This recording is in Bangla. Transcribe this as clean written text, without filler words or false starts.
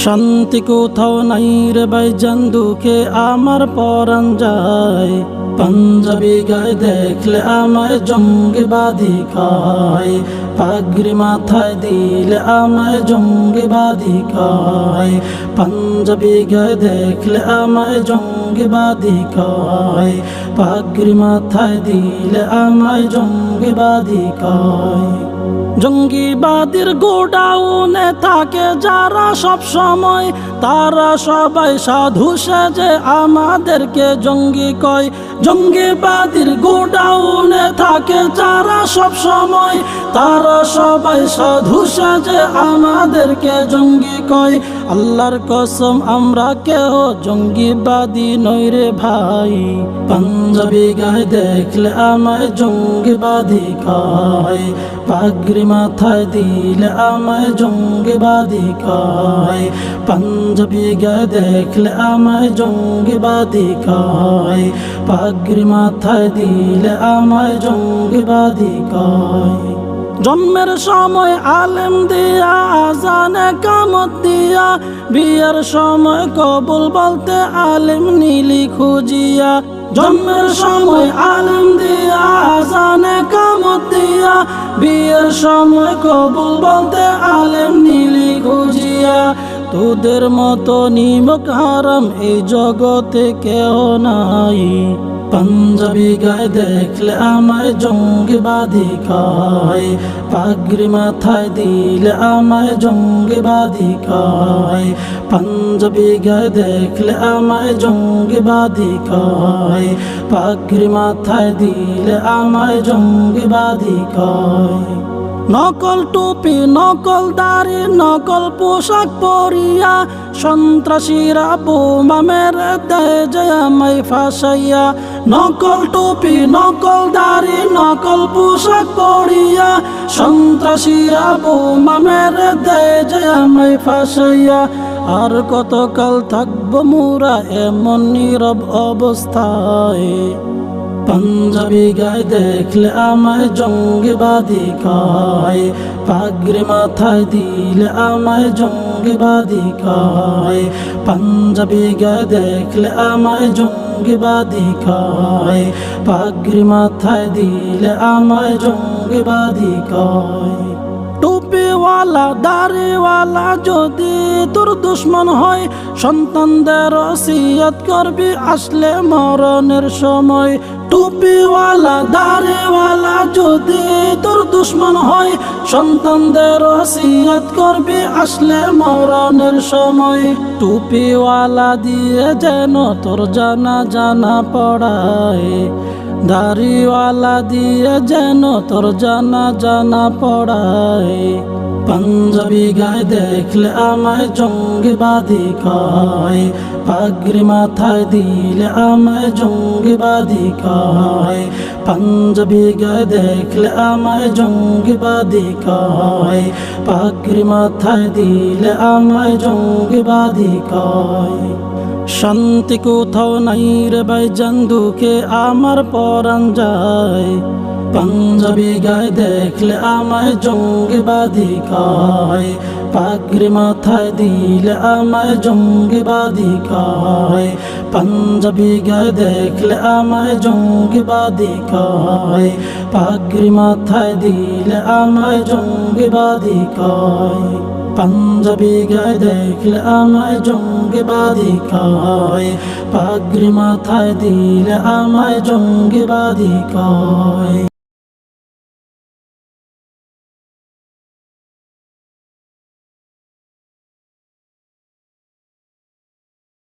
শান্তি কোথাও নাই রে ভাইজান, দুঃখে আমার পরাণ যায়। পাঞ্জাবি গায়ে দেখলে আমায় জঙ্গিবাদী কয়, পাগড়ি মাথায় দিলে আমায় জঙ্গিবাদী কয়। পাঞ্জাবি গায়ে দেখলে আমায় জঙ্গিবাদী কয়, পাগড়ি মাথায় দিলে আমায় জঙ্গিবাদী কয়। জঙ্গিবাদীর গোডাউনে থাকে যারা সব সময়, তারা সবাই সাধু সেজে আমাদেরকে জঙ্গি কয়। জঙ্গিবাদীর গোডাউনে থাকে যারা সব সময়, তারা সবাই সাধু সেজে আমাদেরকে জঙ্গি কয়। আল্লাহর কসম আমরা কেউ জঙ্গিবাদী নই রে ভাই। পাঞ্জাবি গায়ে দেখলে আমায় জঙ্গিবাদী কয়, পাগড়ি মাথায় দিলে আমায় জঙ্গিবাদী কয়। পাঞ্জাবি গায়ে দেখলে আমায় জঙ্গিবাদী কয়, পাগড়ি মাথায় দিলে আমায় জঙ্গিবাদী কয়। জন্মের সময় আলেম দিয়া, আজানে কামত দিয়া, বিয়ের সময় কবুল বলতে আলেম নীলি খুঁজিয়া। জন্মের সময় আলেম দিয়া, আজানে কামত দিয়া, বিয়ের সময় কবুল বলতে আলেম নীলি খুঁজিয়া। তোদের মতো নিমক হারাম এই জগতে কেহ নাই। পাঞ্জাবি গায়ে দেখলে আমায় জঙ্গিবাদী কয়, পাগড়ি মাথায় দিলে আমায় জঙ্গিবাদী কয়। পাঞ্জাবি গায়ে দেখলে আমায় জঙ্গিবাদী কয়, পাগড়ি মাথায় দিলে আমায় জঙ্গিবাদী কয়। নকল টুপি, নকল দাড়ি, নকল পোশাক পরিয়া সন্ত্রাসীরা বোমা মেরে দেয় যে আমায় ফাঁসাইয়া। নকল টুপি, নকল দাড়ি, নকল পোশাক পরিয়া সন্ত্রাসীরা বোমা মেরে দেয় যে আমায় ফাঁসাইয়া। আর কতকাল থাকবো মোরা এমন নীরব অবস্থায়। পাঞ্জাবি গায়ে দেখলে আমায় জঙ্গিবাদী কয়, পাগড়ি মাথায় দিলে আমায় জঙ্গিবাদী কয়। পাঞ্জাবি গায়ে দেখলে আমায় জঙ্গিবাদী কয়, পাগড়ি মাথায় দিলে আমায় জঙ্গিবাদী কয়। টুপিওয়ালা দাড়িওয়ালা যদি তোর দুশ্মন হয়, সন্তানদের ওসিয়ত করবি আসলে মরণের সময়। টুপিওয়ালা দাড়িওয়ালা যদি তোর দুশ্মন হয়, সন্তানদের ওসিয়ত করবি আসলে মরণের সময়। টুপিওয়ালা দিয়ে যেন তোর জানা পড়ায়, দাড়িওয়ালা দিয়ে যেন তোর জানা পড়ায়। পাঞ্জাবি গায়ে দেখলে আমায় জঙ্গিবাদী কয়, পাগড়ি মাথায় দিলে আমায় জঙ্গিবাদী কয়। পাঞ্জাবি গায়ে দেখলে আমায় জঙ্গিবাদী কয়, পাগড়ি মাথায় দিলে আমায় জঙ্গিবাদী কয়। শান্তি কোথাও নাই রে ভাইজান, দুঃখে আমার পরাণ যায়। পাঞ্জাবি গায়ে দেখলে আমায় জঙ্গিবাদী কয়, পাগড়ি মাথায় দিলে আমায় জঙ্গিবাদী কয়। পাঞ্জাবি গায়ে দেখলে আমায় জঙ্গিবাদী কয়, পাগড়ি মাথায় দিলে আমায় জঙ্গিবাদী কয়। পাঞ্জাবি গায়ে দেখলে আমায় জঙ্গিবাদী কয়, পাগড়ি মাথায় দিলে আমায় জঙ্গিবাদী কয়।